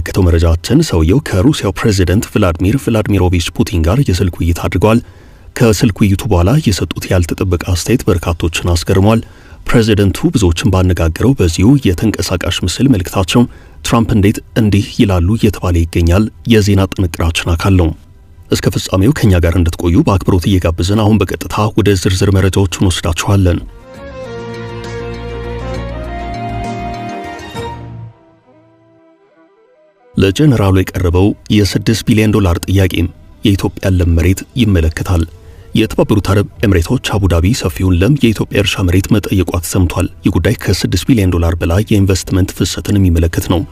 ያመለከተው መረጃችን ሰውየው ከሩሲያው ፕሬዝዳንት ቭላዲሚር ቭላዲሚሮቪች ፑቲን ጋር የስልክ ውይይት አድርገዋል። ከስልክ ውይይቱ በኋላ የሰጡት ያልተጠበቀ አስተያየት በርካቶችን አስገርሟል። ፕሬዝዳንቱ ብዙዎችን ባነጋገረው በዚሁ የተንቀሳቃሽ ምስል መልእክታቸው ትራምፕ እንዴት እንዲህ ይላሉ እየተባለ ይገኛል የዜና ጥንቅራችን አካል ነው። እስከ ፍጻሜው ከኛ ጋር እንድትቆዩ በአክብሮት እየጋበዝን አሁን በቀጥታ ወደ ዝርዝር መረጃዎችን ወስዳችኋለን። ለጀነራሉ የቀረበው የ$6 ቢሊዮን ጥያቄም የኢትዮጵያን ለም መሬት ይመለከታል። የተባበሩት አረብ ኤምሬቶች አቡዳቢ ሰፊውን ለም የኢትዮጵያ እርሻ መሬት መጠየቋ ተሰምቷል። ይህ ጉዳይ ከ$6 ቢሊዮን በላይ የኢንቨስትመንት ፍሰትን የሚመለከት ነው።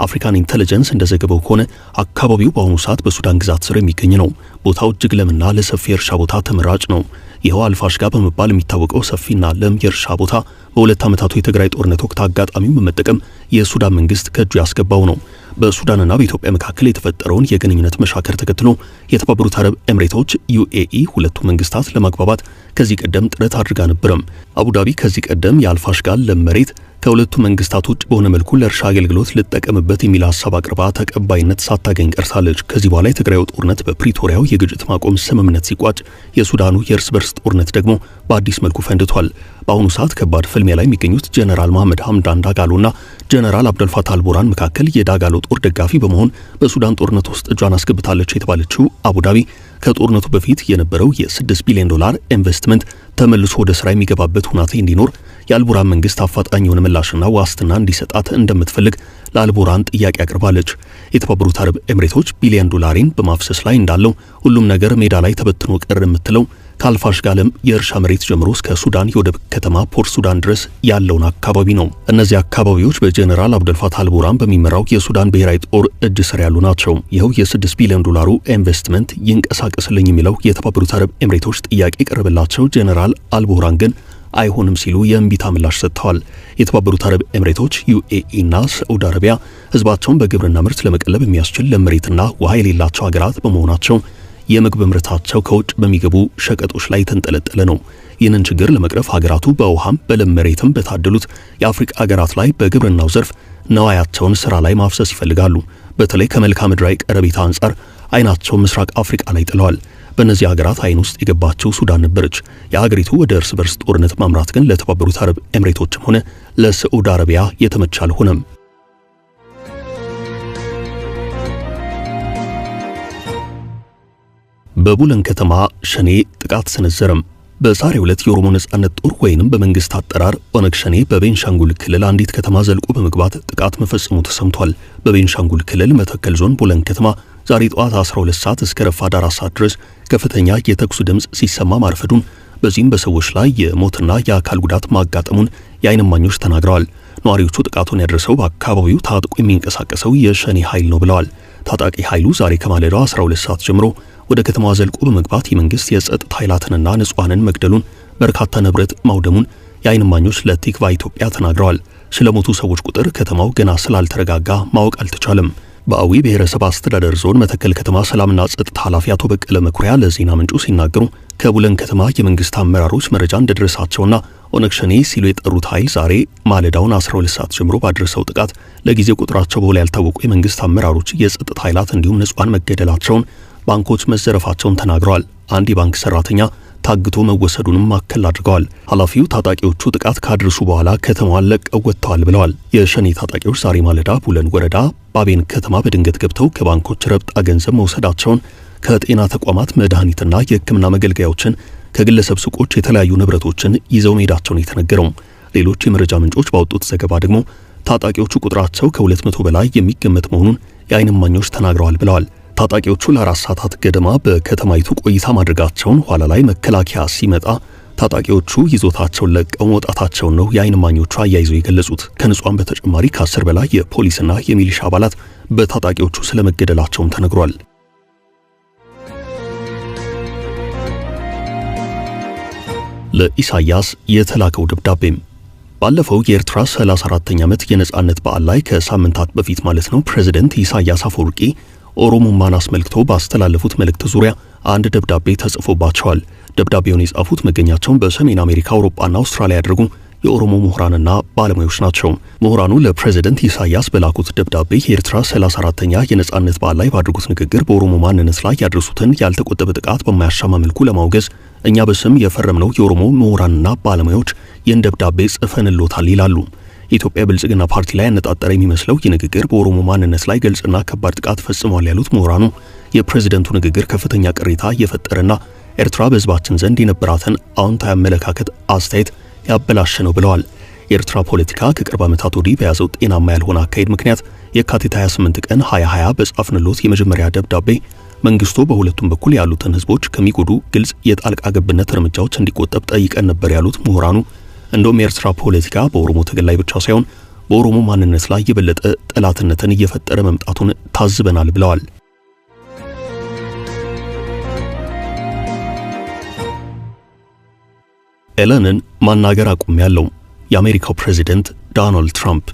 አፍሪካን ኢንተለጀንስ እንደዘገበው ከሆነ አካባቢው በአሁኑ ሰዓት በሱዳን ግዛት ስር የሚገኝ ነው። ቦታው እጅግ ለምና ለሰፊ እርሻ ቦታ ተመራጭ ነው። ይኸው አልፋሽጋ በመባል የሚታወቀው ሰፊና ለም የእርሻ ቦታ በሁለት ዓመታቱ የትግራይ ጦርነት ወቅት አጋጣሚውን በመጠቀም የሱዳን መንግስት ከእጁ ያስገባው ነው። በሱዳንና በኢትዮጵያ መካከል የተፈጠረውን የግንኙነት መሻከር ተከትሎ የተባበሩት አረብ ኤምሬቶች ዩኤኢ ሁለቱ መንግስታት ለማግባባት ከዚህ ቀደም ጥረት አድርጋ ነበርም። አቡዳቢ ከዚህ ቀደም የአልፋሽጋ ለም መሬት ከሁለቱ መንግስታት ውጭ በሆነ መልኩ ለእርሻ አገልግሎት ልጠቀምበት የሚል ሐሳብ አቅርባ ተቀባይነት ሳታገኝ ቀርታለች። ከዚህ በኋላ የትግራዩ ጦርነት በፕሪቶሪያው የግጭት ማቆም ስምምነት ሲቋጭ የሱዳኑ የእርስ በርስ ጦርነት ደግሞ በአዲስ መልኩ ፈንድቷል። በአሁኑ ሰዓት ከባድ ፍልሚያ ላይ የሚገኙት ጀነራል መሐመድ ሐምዳን ዳጋሎና ጀነራል አብደልፋታህ አልቡርሃን መካከል የዳጋሎ ጦር ደጋፊ በመሆን በሱዳን ጦርነት ውስጥ እጇን አስገብታለች የተባለችው አቡዳቢ ከጦርነቱ በፊት የነበረው የ$6 ቢሊዮን ኢንቨስትመንት ተመልሶ ወደ ስራ የሚገባበት ሁናቴ እንዲኖር የአልቡርሃን መንግስት አፋጣኝ የሆነ ምላሽና ዋስትና እንዲሰጣት እንደምትፈልግ ለአልቡርሃን ጥያቄ አቅርባለች። የተባበሩት አረብ ኤምሬቶች $1 ቢሊዮን በማፍሰስ ላይ እንዳለው ሁሉም ነገር ሜዳ ላይ ተበትኖ ቀር የምትለው ከአልፋሽጋ ለም የእርሻ መሬት ጀምሮ እስከ ሱዳን የወደብ ከተማ ፖርት ሱዳን ድረስ ያለውን አካባቢ ነው። እነዚህ አካባቢዎች በጀነራል አብደልፋታህ አልቡርሃን በሚመራው የሱዳን ብሔራዊ ጦር እጅ ስር ያሉ ናቸው። ይኸው የ$6 ቢሊዮን ኢንቨስትመንት ይንቀሳቀስልኝ የሚለው የተባበሩት አረብ ኤምሬቶች ጥያቄ ቀረበላቸው። ጀነራል አልቡርሃን ግን አይሆንም ሲሉ የእምቢታ ምላሽ ሰጥተዋል። የተባበሩት አረብ ኤምሬቶች ዩኤኢና ሳዑዲ አረቢያ ህዝባቸውን በግብርና ምርት ለመቀለብ የሚያስችል ለም መሬትና ውሃ የሌላቸው ሀገራት በመሆናቸው የምግብ ምርታቸው ከውጭ በሚገቡ ሸቀጦች ላይ ተንጠለጠለ ነው። ይህንን ችግር ለመቅረፍ ሀገራቱ በውሃም በለም መሬትም በታደሉት የአፍሪካ ሀገራት ላይ በግብርናው ዘርፍ ነዋያቸውን ስራ ላይ ማፍሰስ ይፈልጋሉ። በተለይ ከመልክዓ ምድራዊ ቀረቤታ አንጻር አይናቸው ምስራቅ አፍሪካ ላይ ጥለዋል። በእነዚህ ሀገራት አይን ውስጥ የገባቸው ሱዳን ነበረች። የሀገሪቱ ወደ እርስ በርስ ጦርነት ማምራት ግን ለተባበሩት አረብ ኤምሬቶችም ሆነ ለሳዑዲ አረቢያ የተመቸ አልሆነም። በቡለን ከተማ ሸኔ ጥቃት ሰነዘረም። በዛሬው ዕለት የኦሮሞ ነጻነት ጦር ወይንም በመንግስት አጠራር ኦነግ ሸኔ በቤንሻንጉል ክልል አንዲት ከተማ ዘልቆ በመግባት ጥቃት መፈጸሙ ተሰምቷል። በቤንሻንጉል ክልል መተከል ዞን ቡለን ከተማ ዛሬ ጠዋት 12 ሰዓት እስከ ረፋድ 4 ሰዓት ድረስ ከፍተኛ የተኩስ ድምጽ ሲሰማ ማርፈዱን፣ በዚህም በሰዎች ላይ የሞትና የአካል ጉዳት ማጋጠሙን የዓይን እማኞች ተናግረዋል። ነዋሪዎቹ ጥቃቱን ያደረሰው በአካባቢው ታጥቆ የሚንቀሳቀሰው የሸኔ ኃይል ነው ብለዋል። ታጣቂ ኃይሉ ዛሬ ከማለዳው 12 ሰዓት ጀምሮ ወደ ከተማዋ ዘልቆ በመግባት የመንግስት የጸጥታ ኃይላትንና ንጹሃንን መግደሉን፣ በርካታ ንብረት ማውደሙን የዓይን እማኞች ለቲክቫ ኢትዮጵያ ተናግረዋል። ስለሞቱ ሰዎች ቁጥር ከተማው ገና ስላልተረጋጋ ማወቅ አልተቻለም። በአዊ ብሔረሰብ አስተዳደር ዞን መተከል ከተማ ሰላምና ጸጥታ ኃላፊ አቶ በቀለ መኩሪያ ለዜና ምንጩ ሲናገሩ ከቡለን ከተማ የመንግስት አመራሮች መረጃ እንደደረሳቸውና ኦነግ ሸኔ ሲሉ የጠሩት ኃይል ዛሬ ማለዳውን 12 ሰዓት ጀምሮ ባደረሰው ጥቃት ለጊዜው ቁጥራቸው በውል ያልታወቁ የመንግስት አመራሮች፣ የጸጥታ ኃይላት እንዲሁም ንጹሃን መገደላቸውን፣ ባንኮች መዘረፋቸውን ተናግረዋል። አንድ የባንክ ሰራተኛ ታግቶ መወሰዱንም ማከል አድርገዋል። ኃላፊው ታጣቂዎቹ ጥቃት ካደረሱ በኋላ ከተማዋን ለቀው ወጥተዋል ብለዋል። የሸኔ ታጣቂዎች ዛሬ ማለዳ ቡለን ወረዳ ባቤን ከተማ በድንገት ገብተው ከባንኮች ረብጣ ገንዘብ መውሰዳቸውን፣ ከጤና ተቋማት መድኃኒትና የሕክምና መገልገያዎችን፣ ከግለሰብ ሱቆች የተለያዩ ንብረቶችን ይዘው መሄዳቸውን የተነገረው። ሌሎች የመረጃ ምንጮች ባወጡት ዘገባ ደግሞ ታጣቂዎቹ ቁጥራቸው ከ200 በላይ የሚገመት መሆኑን የዓይን እማኞች ተናግረዋል ብለዋል። ታጣቂዎቹ ለ4 ሰዓታት ገደማ በከተማይቱ ቆይታ ማድረጋቸውን፣ ኋላ ላይ መከላከያ ሲመጣ ታጣቂዎቹ ይዞታቸውን ለቀው መውጣታቸውን ነው የዓይን እማኞቹ አያይዘው የገለጹት። ከንጹሃን በተጨማሪ ከ10 በላይ የፖሊስና የሚሊሻ አባላት በታጣቂዎቹ ስለመገደላቸውም ተነግሯል። ለኢሳያስ የተላከው ደብዳቤም ባለፈው የኤርትራ 34ኛ ዓመት የነጻነት በዓል ላይ ከሳምንታት በፊት ማለት ነው ፕሬዝዳንት ኢሳያስ አፈወርቂ ኦሮሞማን አስመልክቶ ባስተላለፉት መልእክት ዙሪያ አንድ ደብዳቤ ተጽፎባቸዋል። ደብዳቤውን የጻፉት መገኛቸውን በሰሜን አሜሪካ፣ አውሮፓና አውስትራሊያ ያደረጉ የኦሮሞ ምሁራንና ባለሙያዎች ናቸው። ምሁራኑ ለፕሬዝዳንት ኢሳያስ በላኩት ደብዳቤ የኤርትራ 34ኛ የነጻነት በዓል ላይ ባደረጉት ንግግር በኦሮሞ ማንነት ላይ ያደረሱትን ያልተቆጠበ ጥቃት በማያሻማ መልኩ ለማውገዝ እኛ በስም የፈረምነው የኦሮሞ ምሁራንና ባለሙያዎች ይህን ደብዳቤ ጽፈንልዎታል ይላሉ። የኢትዮጵያ ብልጽግና ፓርቲ ላይ ያነጣጠረ የሚመስለው ይህ ንግግር በኦሮሞ ማንነት ላይ ግልጽና ከባድ ጥቃት ፈጽሟል ያሉት ምሁራኑ የፕሬዝዳንቱ ንግግር ከፍተኛ ቅሬታ የፈጠረና ኤርትራ በህዝባችን ዘንድ የነበራትን አዎንታዊ አመለካከት አስተያየት ያበላሸ ነው ብለዋል። የኤርትራ ፖለቲካ ከቅርብ ዓመታት ወዲህ በያዘው ጤናማ ያልሆነ አካሄድ ምክንያት የካቲት 28 ቀን 2020 በጻፍንሎት የመጀመሪያ ደብዳቤ መንግስቱ በሁለቱም በኩል ያሉትን ህዝቦች ከሚጎዱ ግልጽ የጣልቃ ገብነት እርምጃዎች እንዲቆጠብ ጠይቀን ነበር ያሉት ምሁራኑ እንደውም የኤርትራ ፖለቲካ በኦሮሞ ትግል ላይ ብቻ ሳይሆን በኦሮሞ ማንነት ላይ የበለጠ ጠላትነትን እየፈጠረ መምጣቱን ታዝበናል ብለዋል። ኤለንን ማናገር አቁሜያለሁ። የአሜሪካው ፕሬዝዳንት ዶናልድ ትራምፕ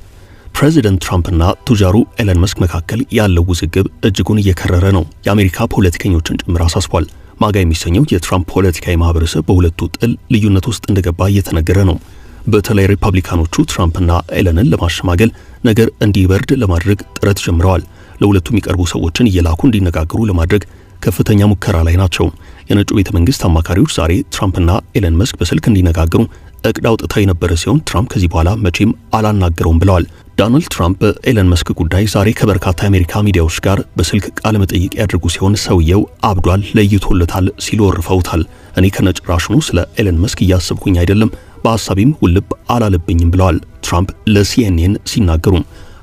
ፕሬዝዳንት ትራምፕና ቱጃሩ ኤለን መስክ መካከል ያለው ውዝግብ እጅጉን እየከረረ ነው። የአሜሪካ ፖለቲከኞችን ጭምር አሳስቧል። ማጋ የሚሰኘው የትራምፕ ፖለቲካዊ ማህበረሰብ በሁለቱ ጥል ልዩነት ውስጥ እንደገባ እየተነገረ ነው። በተለይ ሪፐብሊካኖቹ ትራምፕና ኤለንን ለማሸማገል ነገር እንዲበርድ ለማድረግ ጥረት ጀምረዋል። ለሁለቱ የሚቀርቡ ሰዎችን እየላኩ እንዲነጋገሩ ለማድረግ ከፍተኛ ሙከራ ላይ ናቸው። የነጩ ቤተ መንግስት አማካሪዎች ዛሬ ትራምፕና ኤለን መስክ በስልክ እንዲነጋገሩ እቅድ አውጥተው የነበረ ሲሆን ትራምፕ ከዚህ በኋላ መቼም አላናገረውም ብለዋል። ዶናልድ ትራምፕ በኤለን መስክ ጉዳይ ዛሬ ከበርካታ የአሜሪካ ሚዲያዎች ጋር በስልክ ቃለ መጠይቅ ያደርጉ ሲሆን ሰውየው አብዷል፣ ለይቶለታል ሲሉ ወርፈውታል። እኔ ከነጭራሽኑ ስለ ኤለን መስክ እያሰብኩኝ አይደለም፣ በሐሳቤም ውልብ አላለብኝም ብለዋል ትራምፕ ለሲኤንኤን ሲናገሩ።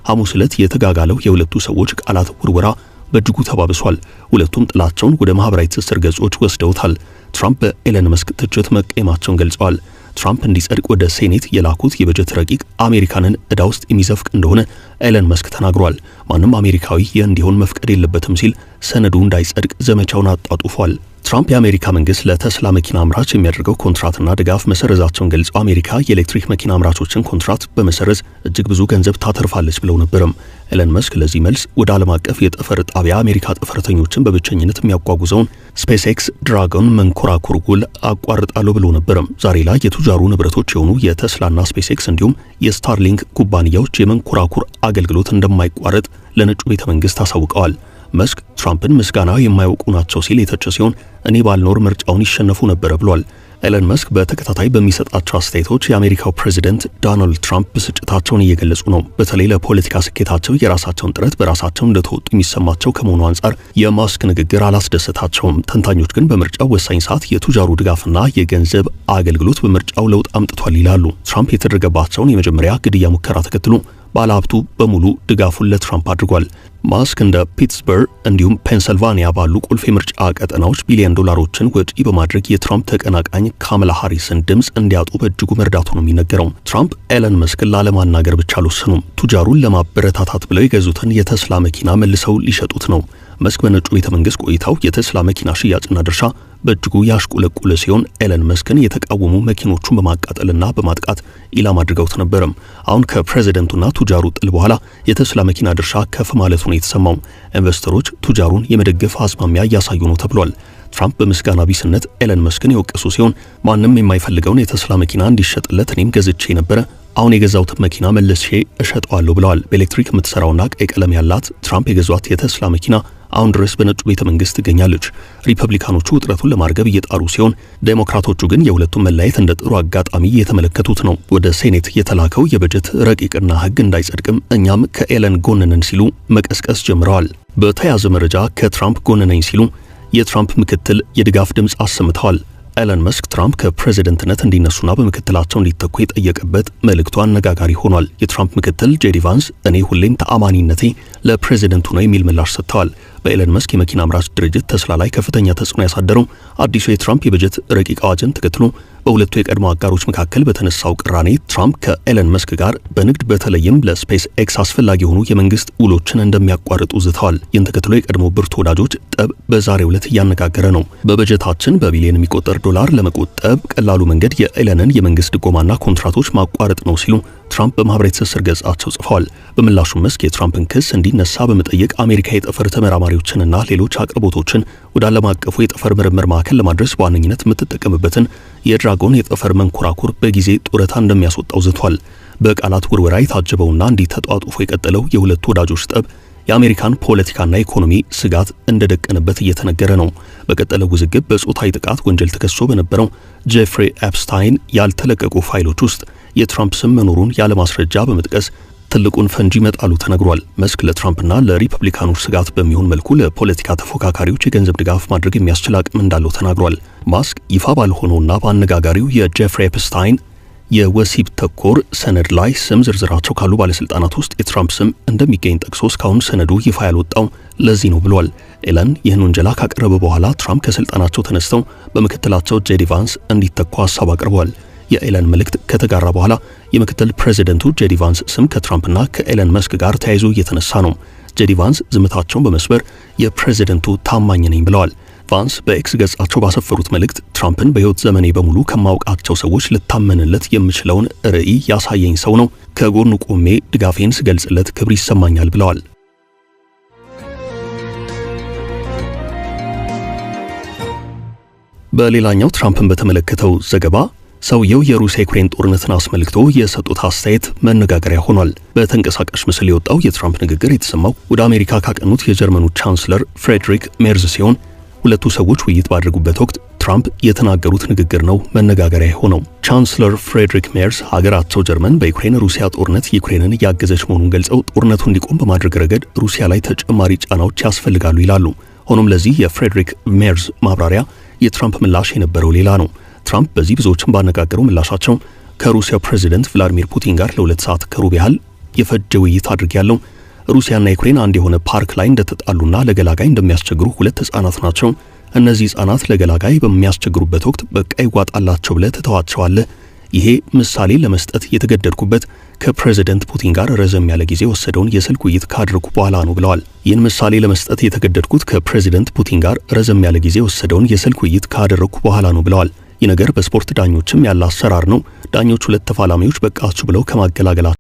ሐሙስ ዕለት የተጋጋለው የሁለቱ ሰዎች ቃላት ውርወራ በእጅጉ ተባብሷል። ሁለቱም ጥላቸውን ወደ ማህበራዊ ትስስር ገጾች ወስደውታል። ትራምፕ በኤለን መስክ ትችት መቀየማቸውን ገልጸዋል። ትራምፕ እንዲጸድቅ ወደ ሴኔት የላኩት የበጀት ረቂቅ አሜሪካንን ዕዳ ውስጥ የሚዘፍቅ እንደሆነ ኤለን መስክ ተናግሯል። ማንም አሜሪካዊ ይህ እንዲሆን መፍቀድ የለበትም ሲል ሰነዱ እንዳይጸድቅ ዘመቻውን አጣጡፏል። ትራምፕ የአሜሪካ መንግስት ለተስላ መኪና አምራች የሚያደርገው ኮንትራትና ድጋፍ መሰረዛቸውን ገልጸው አሜሪካ የኤሌክትሪክ መኪና አምራቾችን ኮንትራት በመሰረዝ እጅግ ብዙ ገንዘብ ታተርፋለች ብለው ነበርም። ኤለን መስክ ለዚህ መልስ ወደ ዓለም አቀፍ የጠፈር ጣቢያ አሜሪካ ጠፈርተኞችን በብቸኝነት የሚያጓጉዘውን ስፔስ ኤክስ ድራጎን መንኮራኩር ውል አቋርጣለሁ ብሎ ነበርም። ዛሬ ላይ የቱጃሩ ንብረቶች የሆኑ የተስላና ስፔስ ኤክስ እንዲሁም የስታርሊንክ ኩባንያዎች የመንኮራኩር አገልግሎት እንደማይቋረጥ ለነጩ ቤተ መንግስት አሳውቀዋል። መስክ ትራምፕን ምስጋና የማያውቁ ናቸው ሲል የተቸ ሲሆን እኔ ባልኖር ምርጫውን ይሸነፉ ነበር ብሏል። ኤለን መስክ በተከታታይ በሚሰጣቸው አስተያየቶች የአሜሪካው ፕሬዝዳንት ዶናልድ ትራምፕ ብስጭታቸውን እየገለጹ ነው። በተለይ ለፖለቲካ ስኬታቸው የራሳቸውን ጥረት በራሳቸው እንደተወጡ የሚሰማቸው ከመሆኑ አንጻር የማስክ ንግግር አላስደሰታቸውም። ተንታኞች ግን በምርጫው ወሳኝ ሰዓት የቱጃሩ ድጋፍና የገንዘብ አገልግሎት በምርጫው ለውጥ አምጥቷል ይላሉ። ትራምፕ የተደረገባቸውን የመጀመሪያ ግድያ ሙከራ ተከትሎ ባለሀብቱ በሙሉ ድጋፉን ለትራምፕ አድርጓል። ማስክ እንደ ፒትስበርግ እንዲሁም ፔንሰልቫኒያ ባሉ ቁልፍ የምርጫ ቀጠናዎች ቢሊዮን ዶላሮችን ወጪ በማድረግ የትራምፕ ተቀናቃኝ ካማላ ሃሪስን ድምፅ እንዲያጡ በእጅጉ መርዳቱ ነው የሚነገረው። ትራምፕ ኤለን መስክን ላለማናገር ብቻ አልወሰኑም። ቱጃሩን ለማበረታታት ብለው የገዙትን የተስላ መኪና መልሰው ሊሸጡት ነው። መስክ በነጩ ቤተ መንግስት ቆይታው የተስላ መኪና ሽያጭና ድርሻ በእጅጉ ያሽቆለቆለ ሲሆን ኤለን መስክን የተቃወሙ መኪኖቹን በማቃጠልና በማጥቃት ኢላማ አድርገውት ነበርም። አሁን ከፕሬዝዳንቱና ቱጃሩ ጥል በኋላ የተስላ መኪና ድርሻ ከፍ ማለቱ ነው የተሰማው። ኢንቨስተሮች ቱጃሩን የመደገፍ አዝማሚያ እያሳዩ ነው ተብሏል። ትራምፕ በምስጋና ቢስነት ኤለን መስክን የወቀሱ ሲሆን ማንም የማይፈልገውን የተስላ መኪና እንዲሸጥለት እኔም ገዝቼ ነበረ፣ አሁን የገዛውት መኪና መልሼ እሸጠዋለሁ ብለዋል። በኤሌክትሪክ የምትሰራውና ቀይ ቀለም ያላት ትራምፕ የገዟት የተስላ መኪና አሁን ድረስ በነጩ ቤተ መንግስት ትገኛለች። ሪፐብሊካኖቹ ውጥረቱን ለማርገብ እየጣሩ ሲሆን ዴሞክራቶቹ ግን የሁለቱም መለያየት እንደ ጥሩ አጋጣሚ እየተመለከቱት ነው። ወደ ሴኔት የተላከው የበጀት ረቂቅና ሕግ እንዳይጸድቅም እኛም ከኤለን ጎን ነን ሲሉ መቀስቀስ ጀምረዋል። በተያያዘ መረጃ ከትራምፕ ጎን ነኝ ሲሉ የትራምፕ ምክትል የድጋፍ ድምፅ አሰምተዋል። ኤለን መስክ ትራምፕ ከፕሬዝዳንትነት እንዲነሱና በምክትላቸው እንዲተኩ የጠየቀበት መልእክቱ አነጋጋሪ ሆኗል። የትራምፕ ምክትል ጄዲ ቫንስ እኔ ሁሌም ተአማኒነቴ ለፕሬዝዳንቱ ነው የሚል ምላሽ ሰጥተዋል። በኤለን መስክ የመኪና አምራች ድርጅት ተስላ ላይ ከፍተኛ ተጽዕኖ ያሳደረው አዲሱ የትራምፕ የበጀት ረቂቅ አዋጅን ተከትሎ በሁለቱ የቀድሞ አጋሮች መካከል በተነሳው ቅራኔ ትራምፕ ከኤለን መስክ ጋር በንግድ በተለይም ለስፔስ ኤክስ አስፈላጊ የሆኑ የመንግስት ውሎችን እንደሚያቋርጡ ዝተዋል። ይህን ተከትሎ የቀድሞ ብርቱ ወዳጆች ጠብ በዛሬው ዕለት እያነጋገረ ነው። በበጀታችን በቢሊዮን የሚቆጠር ዶላር ለመቆጠብ ቀላሉ መንገድ የኤለንን የመንግስት ድጎማና ኮንትራቶች ማቋረጥ ነው ሲሉ ትራምፕ በማህበራዊ ትስስር ገጻቸው ጽፈዋል። በምላሹም መስክ የትራምፕን ክስ እንዲነሳ በመጠየቅ አሜሪካ የጠፈር ተመራማሪዎችንና ሌሎች አቅርቦቶችን ወደ ዓለም አቀፉ የጠፈር ምርምር ማዕከል ለማድረስ በዋነኝነት የምትጠቀምበትን የድራጎን የጠፈር መንኮራኩር በጊዜ ጡረታ እንደሚያስወጣው ዝቷል። በቃላት ውርወራ የታጀበውና እንዲህ ተጧጡፎ የቀጠለው የሁለቱ ወዳጆች ጠብ የአሜሪካን ፖለቲካና ኢኮኖሚ ስጋት እንደደቀነበት እየተነገረ ነው። በቀጠለው ውዝግብ በጾታዊ ጥቃት ወንጀል ተከሶ በነበረው ጄፍሪ ኤፕስታይን ያልተለቀቁ ፋይሎች ውስጥ የትራምፕ ስም መኖሩን ያለማስረጃ በመጥቀስ ትልቁን ፈንጂ መጣሉ ተነግሯል። መስክ ለትራምፕና ለሪፐብሊካኖች ስጋት በሚሆን መልኩ ለፖለቲካ ተፎካካሪዎች የገንዘብ ድጋፍ ማድረግ የሚያስችል አቅም እንዳለው ተናግሯል። ማስክ ይፋ ባልሆነውና በአነጋጋሪው የጄፍሪ ኤፕስታይን የወሲብ ተኮር ሰነድ ላይ ስም ዝርዝራቸው ካሉ ባለስልጣናት ውስጥ የትራምፕ ስም እንደሚገኝ ጠቅሶ እስካሁን ሰነዱ ይፋ ያልወጣው ለዚህ ነው ብሏል። ኤለን ይህን ወንጀላ ካቀረበ በኋላ ትራምፕ ከስልጣናቸው ተነስተው በምክትላቸው ጄዲ ቫንስ እንዲተኩ ሐሳብ አቅርበዋል። የኤለን መልእክት ከተጋራ በኋላ የምክትል ፕሬዚደንቱ ጄዲ ቫንስ ስም ከትራምፕና ከኤለን መስክ ጋር ተያይዞ እየተነሳ ነው። ጄዲ ቫንስ ዝምታቸውን በመስበር የፕሬዚደንቱ ታማኝ ነኝ ብለዋል። ቫንስ በኤክስ ገጻቸው ባሰፈሩት መልእክት ትራምፕን በሕይወት ዘመኔ በሙሉ ከማውቃቸው ሰዎች ልታመንለት የምችለውን ራዕይ ያሳየኝ ሰው ነው። ከጎኑ ቆሜ ድጋፌን ስገልጽለት ክብር ይሰማኛል ብለዋል። በሌላኛው ትራምፕን በተመለከተው ዘገባ ሰውየው የሩሲያ ዩክሬን ጦርነትን አስመልክቶ የሰጡት አስተያየት መነጋገሪያ ሆኗል። በተንቀሳቃሽ ምስል የወጣው የትራምፕ ንግግር የተሰማው ወደ አሜሪካ ካቀኑት የጀርመኑ ቻንስለር ፍሬድሪክ ሜርዝ ሲሆን ሁለቱ ሰዎች ውይይት ባደረጉበት ወቅት ትራምፕ የተናገሩት ንግግር ነው መነጋገሪያ የሆነው። ቻንስለር ፍሬድሪክ ሜርዝ ሀገራቸው ጀርመን በዩክሬን ሩሲያ ጦርነት ዩክሬንን እያገዘች መሆኑን ገልጸው ጦርነቱ እንዲቆም በማድረግ ረገድ ሩሲያ ላይ ተጨማሪ ጫናዎች ያስፈልጋሉ ይላሉ። ሆኖም ለዚህ የፍሬድሪክ ሜርዝ ማብራሪያ የትራምፕ ምላሽ የነበረው ሌላ ነው። ትራምፕ በዚህ ብዙዎችን ባነጋገሩ ምላሻቸው ከሩሲያው ፕሬዚደንት ቭላዲሚር ፑቲን ጋር ለ2 ሰዓት ከሩብ ያህል የፈጀ ውይይት አድርጌያለሁ። ሩሲያና ዩክሬን አንድ የሆነ ፓርክ ላይ እንደተጣሉና ለገላጋይ እንደሚያስቸግሩ 2 ሕፃናት ናቸው። እነዚህ ሕፃናት ለገላጋይ በሚያስቸግሩበት ወቅት በቃ ይዋጣላቸው ብለህ ትተዋቸዋለህ። ይሄ ምሳሌ ለመስጠት የተገደድኩበት ከፕሬዚደንት ፑቲን ጋር ረዘም ያለ ጊዜ ወሰደውን የስልክ ውይይት ካደረኩ በኋላ ነው ብለዋል። ይህን ምሳሌ ለመስጠት የተገደድኩት ከፕሬዚደንት ፑቲን ጋር ረዘም ያለ ጊዜ ወሰደውን የስልክ ውይይት ካደረኩ በኋላ ነው ብለዋል። ይህ ነገር በስፖርት ዳኞችም ያለ አሰራር ነው። ዳኞች 2 ተፋላሚዎች በቃችሁ ብለው ከማገላገላቸው